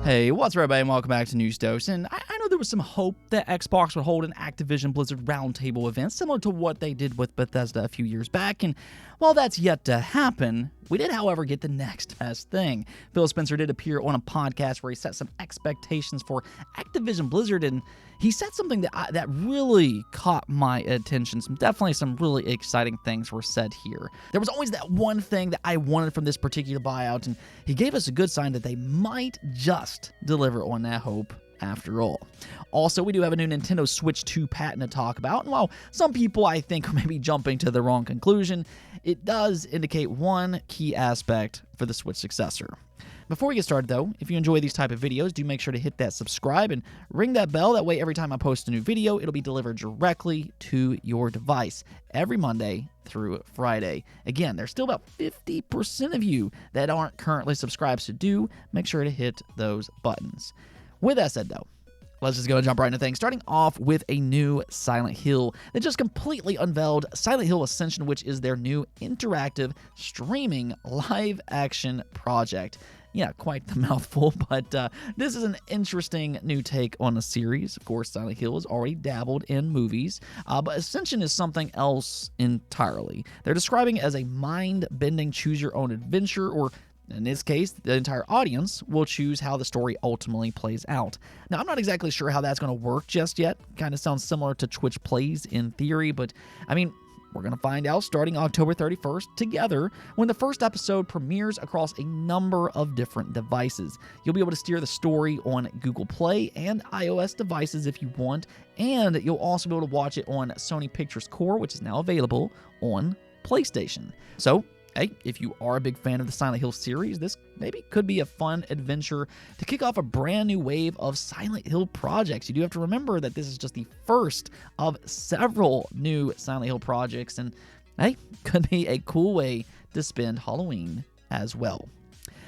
Hey, what's up, everybody, and welcome back to News Dose. And I know there was some hope that Xbox would hold an Activision Blizzard roundtable event similar to what they did with Bethesda a few years back, and while that's yet to happen, we did, however, get the next best thing. Phil Spencer did appear on a podcast where he set some expectations for Activision Blizzard, and he said something that really caught my attention. Definitely some really exciting things were said here. There was always that one thing that I wanted from this particular buyout, and he gave us a good sign that they might just deliver on that hope after all. Also, we do have a new Nintendo Switch 2 patent to talk about, and while some people, I think, are maybe jumping to the wrong conclusion, it does indicate one key aspect for the Switch Successor. Before we get started, though, if you enjoy these type of videos, do make sure to hit that subscribe and ring that bell. That way, every time I post a new video, it'll be delivered directly to your device every Monday through Friday. Again, there's still about 50% of you that aren't currently subscribed, so do make sure to hit those buttons. With that said, though, let's just go and jump right into things, starting off with a new Silent Hill that just completely unveiled Silent Hill Ascension, which is their new interactive streaming live-action project. Yeah, quite the mouthful, but this is an interesting new take on the series. Of course, Silent Hill has already dabbled in movies, but Ascension is something else entirely. They're describing it as a mind-bending choose-your-own-adventure, or in this case, the entire audience will choose how the story ultimately plays out. Now, I'm not exactly sure how that's going to work just yet. Kind of sounds similar to Twitch Plays in theory, but I mean, we're going to find out starting October 31st together when the first episode premieres across a number of different devices. You'll be able to steer the story on Google Play and iOS devices if you want, and you'll also be able to watch it on Sony Pictures Core, which is now available on PlayStation. So, hey, if you are a big fan of the Silent Hill series, this maybe could be a fun adventure to kick off a brand new wave of Silent Hill projects. You do have to remember that this is just the first of several new Silent Hill projects, and hey, could be a cool way to spend Halloween as well.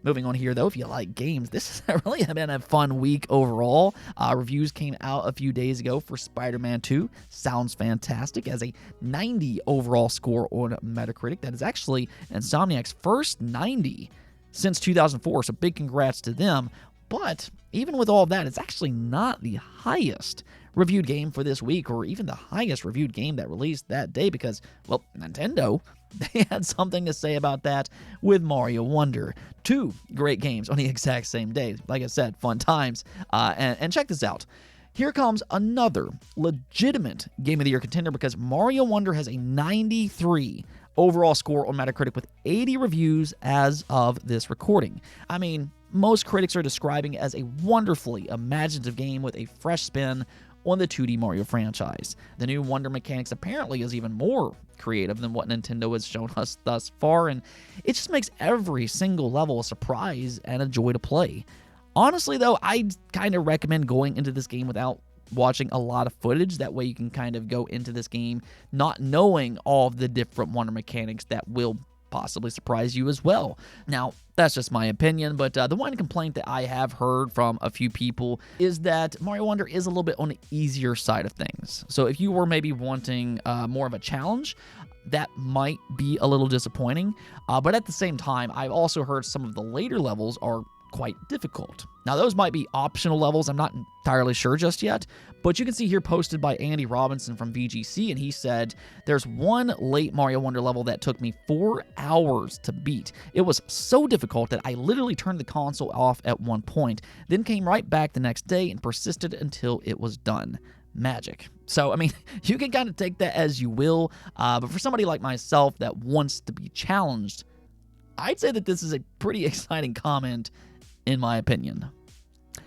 Moving on here, though, if you like games, this has really been a fun week overall. Reviews came out a few days ago for Spider-Man 2. Sounds fantastic, as a 90 overall score on Metacritic. That is actually Insomniac's first 90 since 2004, so big congrats to them. But even with all of that, it's actually not the highest reviewed game for this week, or even the highest reviewed game that released that day, because, well, Nintendo, they had something to say about that with Mario Wonder. Two great games on the exact same day. Like I said, fun times. And check this out. Here comes another legitimate Game of the Year contender, because Mario Wonder has a 93 overall score on Metacritic with 80 reviews as of this recording. I mean, most critics are describing it as a wonderfully imaginative game with a fresh spin on the 2D Mario franchise. The new Wonder mechanics apparently is even more creative than what Nintendo has shown us thus far, and it just makes every single level a surprise and a joy to play. Honestly, though, I'd kind of recommend going into this game without watching a lot of footage. That way you can kind of go into this game not knowing all of the different Wonder mechanics that will possibly surprise you as well. Now, that's just my opinion, but the one complaint that I have heard from a few people is that Mario Wonder is a little bit on the easier side of things. So if you were maybe wanting more of a challenge, that might be a little disappointing. But at the same time, I've also heard some of the later levels are quite difficult. Now, those might be optional levels. I'm not entirely sure just yet, but you can see here posted by Andy Robinson from VGC, and he said, there's one late Mario Wonder level that took me 4 hours to beat. It was so difficult that I literally turned the console off at one point, then came right back the next day and persisted until it was done. Magic. So, I mean, you can kind of take that as you will, but for somebody like myself that wants to be challenged, I'd say that this is a pretty exciting comment, in my opinion.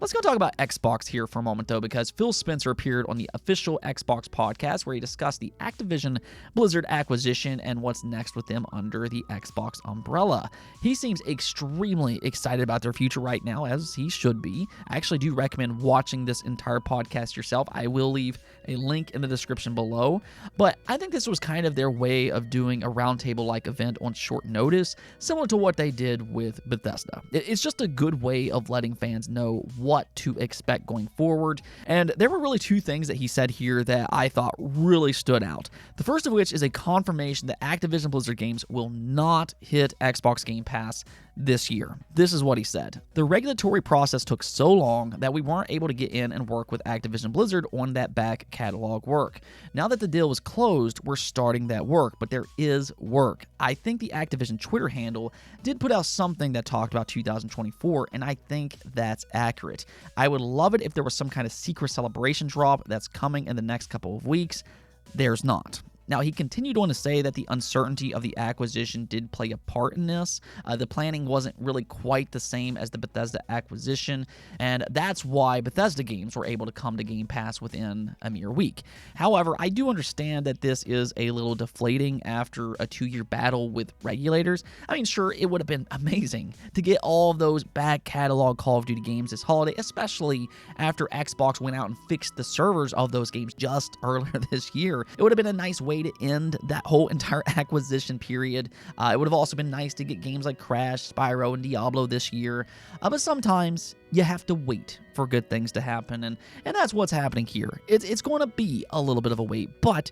Let's go talk about Xbox here for a moment, though, because Phil Spencer appeared on the official Xbox podcast where he discussed the Activision Blizzard acquisition and what's next with them under the Xbox umbrella. He seems extremely excited about their future right now, as he should be. I actually do recommend watching this entire podcast yourself. I will leave a link in the description below, but I think this was kind of their way of doing a roundtable-like event on short notice, similar to what they did with Bethesda. It's just a good way of letting fans know what to expect going forward. And there were really two things that he said here that I thought really stood out. The first of which is a confirmation that Activision Blizzard games will not hit Xbox Game Pass this year. This is what he said. The regulatory process took so long that we weren't able to get in and work with Activision Blizzard on that back catalog work. Now that the deal was closed, we're starting that work, but there is work. I think the Activision Twitter handle did put out something that talked about 2024, and I think that's accurate. I would love it if there was some kind of secret celebration drop that's coming in the next couple of weeks. There's not. Now, he continued on to say that the uncertainty of the acquisition did play a part in this. The planning wasn't really quite the same as the Bethesda acquisition, and that's why Bethesda games were able to come to Game Pass within a mere week. However, I do understand that this is a little deflating after a 2-year battle with regulators. I mean, sure, it would have been amazing to get all of those back catalog Call of Duty games this holiday, especially after Xbox went out and fixed the servers of those games just earlier this year. It would have been a nice way to end that whole entire acquisition period. It would have also been nice to get games like Crash, Spyro, and Diablo this year. But sometimes you have to wait for good things to happen, and that's what's happening here. It's going to be a little bit of a wait, but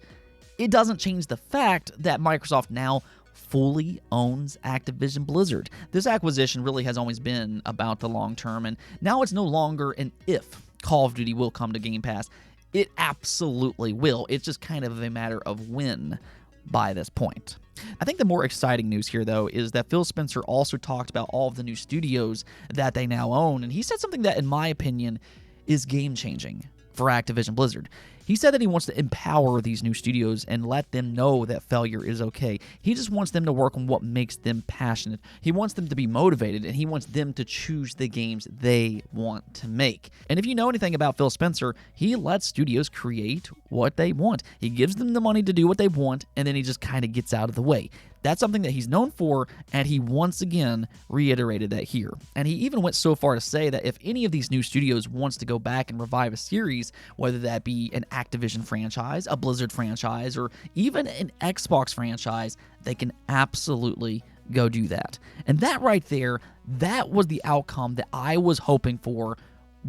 it doesn't change the fact that Microsoft now fully owns Activision Blizzard. This acquisition really has always been about the long term, and now it's no longer an if Call of Duty will come to Game Pass. It absolutely will. It's just kind of a matter of when by this point. I think the more exciting news here, though, is that Phil Spencer also talked about all of the new studios that they now own, and he said something that, in my opinion, is game-changing for Activision Blizzard. He said that he wants to empower these new studios and let them know that failure is okay. He just wants them to work on what makes them passionate. He wants them to be motivated, and he wants them to choose the games they want to make. And if you know anything about Phil Spencer, he lets studios create what they want. He gives them the money to do what they want, and then he just kind of gets out of the way. That's something that he's known for, and he once again reiterated that here. And he even went so far to say that if any of these new studios wants to go back and revive a series, whether that be an Activision franchise, a Blizzard franchise, or even an Xbox franchise, they can absolutely go do that. And that right there, that was the outcome that I was hoping for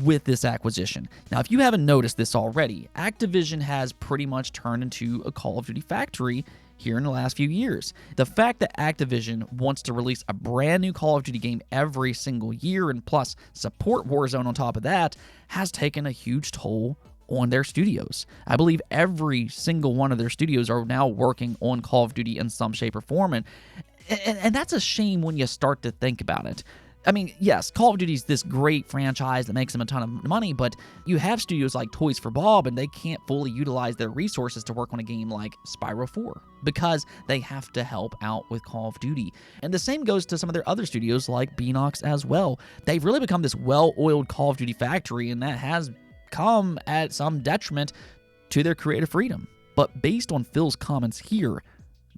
with this acquisition. Now, if you haven't noticed this already, Activision has pretty much turned into a Call of Duty factory here in the last few years. The fact that Activision wants to release a brand new Call of Duty game every single year and plus support Warzone on top of that has taken a huge toll on their studios. I believe every single one of their studios are now working on Call of Duty in some shape or form, and that's a shame when you start to think about it. I mean, yes, Call of Duty is this great franchise that makes them a ton of money, but you have studios like Toys for Bob, and they can't fully utilize their resources to work on a game like Spyro 4 because they have to help out with Call of Duty. And the same goes to some of their other studios like Beanox as well. They've really become this well-oiled Call of Duty factory, and that has come at some detriment to their creative freedom. But based on Phil's comments here,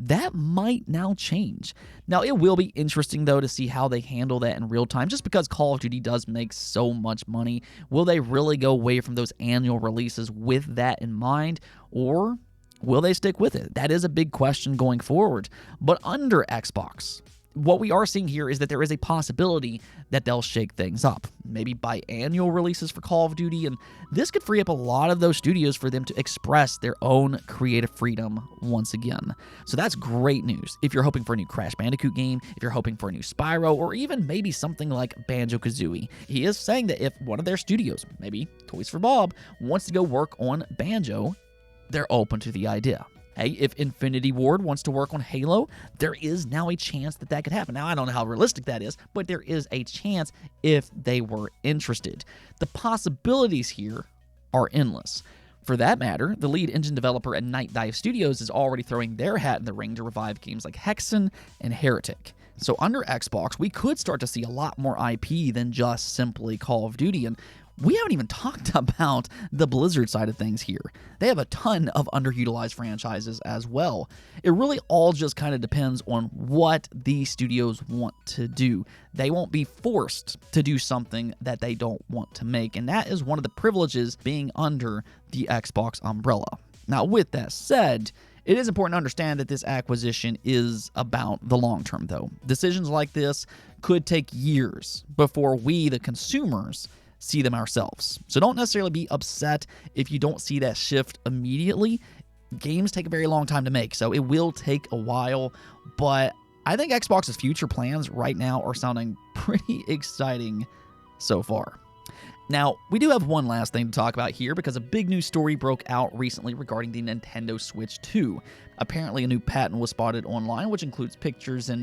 that might now change. Now, it will be interesting, though, to see how they handle that in real time, just because Call of Duty does make so much money. Will they really go away from those annual releases with that in mind, or will they stick with it? That is a big question going forward. But under Xbox, what we are seeing here is that there is a possibility that they'll shake things up, maybe biannual releases for Call of Duty, and this could free up a lot of those studios for them to express their own creative freedom once again. So that's great news. If you're hoping for a new Crash Bandicoot game, if you're hoping for a new Spyro, or even maybe something like Banjo-Kazooie, he is saying that if one of their studios, maybe Toys for Bob, wants to go work on Banjo, they're open to the idea. Hey, if Infinity Ward wants to work on Halo, there is now a chance that that could happen. Now, I don't know how realistic that is, but there is a chance if they were interested. The possibilities here are endless. For that matter, the lead engine developer at Night Dive Studios is already throwing their hat in the ring to revive games like Hexen and Heretic. So under Xbox, we could start to see a lot more IP than just simply Call of Duty, and we haven't even talked about the Blizzard side of things here. They have a ton of underutilized franchises as well. It really all just kind of depends on what these studios want to do. They won't be forced to do something that they don't want to make, and that is one of the privileges being under the Xbox umbrella. Now, with that said, it is important to understand that this acquisition is about the long term, though. Decisions like this could take years before we, the consumers, see them ourselves. So don't necessarily be upset if you don't see that shift immediately. Games take a very long time to make, so it will take a while, but I think Xbox's future plans right now are sounding pretty exciting so far. Now, we do have one last thing to talk about here because a big news story broke out recently regarding the Nintendo Switch 2. Apparently, a new patent was spotted online, which includes pictures and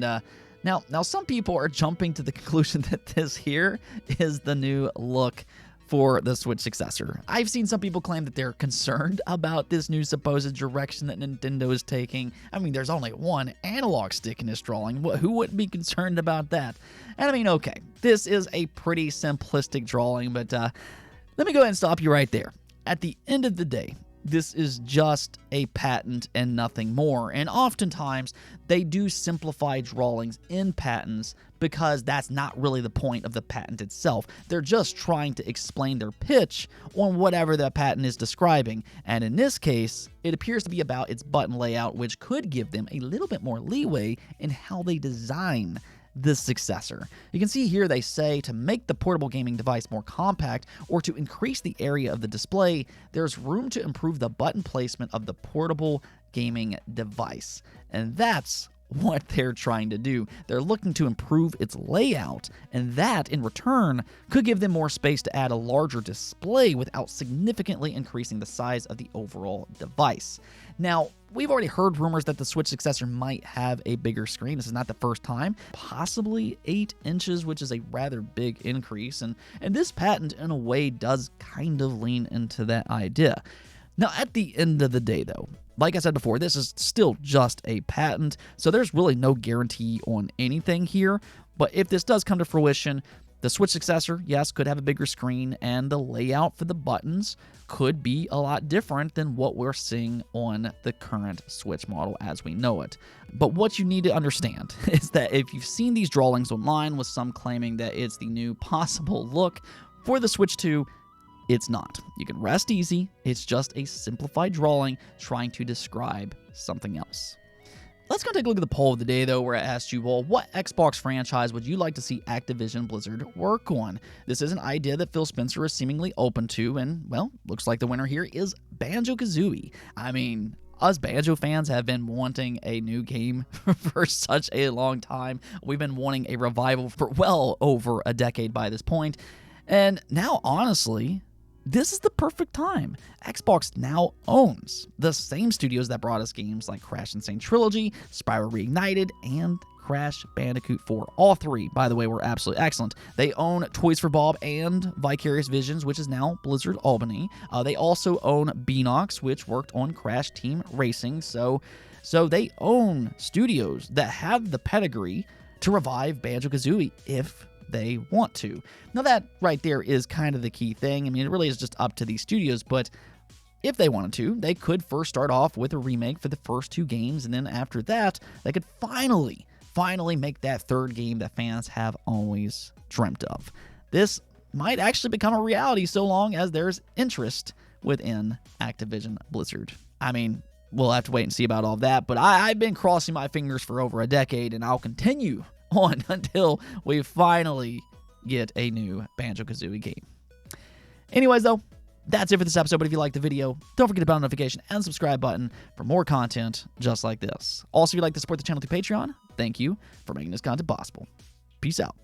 Now, some people are jumping to the conclusion that this here is the new look for the Switch successor. I've seen some people claim that they're concerned about this new supposed direction that Nintendo is taking. I mean, there's only one analog stick in this drawing. Who wouldn't be concerned about that? And I mean, okay, this is a pretty simplistic drawing, but let me go ahead and stop you right there. At the end of the day, this is just a patent and nothing more. And oftentimes, they do simplify drawings in patents because that's not really the point of the patent itself. They're just trying to explain their pitch on whatever the patent is describing. And in this case, it appears to be about its button layout, which could give them a little bit more leeway in how they design the successor. You can see here they say to make the portable gaming device more compact or to increase the area of the display, there's room to improve the button placement of the portable gaming device. And that's what they're trying to do. They're looking to improve its layout, and that, in return, could give them more space to add a larger display without significantly increasing the size of the overall device. Now, we've already heard rumors that the Switch successor might have a bigger screen. This is not the first time. Possibly 8 inches, which is a rather big increase, and this patent, in a way, does kind of lean into that idea. Now, at the end of the day, though, like I said before, this is still just a patent, so there's really no guarantee on anything here. But if this does come to fruition, the Switch successor, yes, could have a bigger screen, and the layout for the buttons could be a lot different than what we're seeing on the current Switch model as we know it. But what you need to understand is that if you've seen these drawings online with some claiming that it's the new possible look for the Switch 2, it's not. You can rest easy. It's just a simplified drawing trying to describe something else. Let's go take a look at the poll of the day, though, where I asked you, well, what Xbox franchise would you like to see Activision Blizzard work on? This is an idea that Phil Spencer is seemingly open to, and, well, looks like the winner here is Banjo-Kazooie. I mean, us Banjo fans have been wanting a new game for such a long time. We've been wanting a revival for well over a decade by this point. And now, honestly, this is the perfect time. Xbox now owns the same studios that brought us games like Crash Insane Trilogy, Spyro Reignited, and Crash Bandicoot 4. All three, by the way, were absolutely excellent. They own Toys for Bob and Vicarious Visions, which is now Blizzard Albany. They also own Beanox, which worked on Crash Team Racing. So they own studios that have the pedigree to revive Banjo-Kazooie if they want to. Now that right there is kind of the key thing. I mean, it really is just up to these studios, but if they wanted to, they could first start off with a remake for the first 2 games, and then after that, they could finally make that third game that fans have always dreamt of. This might actually become a reality so long as there's interest within Activision Blizzard. I mean, we'll have to wait and see about all of that, but I've been crossing my fingers for over a decade, and I'll continue on until we finally get a new Banjo-Kazooie game. Anyways, though, that's it for this episode, but if you liked the video, don't forget to bell notification and subscribe button for more content just like this. Also, if you'd like to support the channel through Patreon, thank you for making this content possible. Peace out.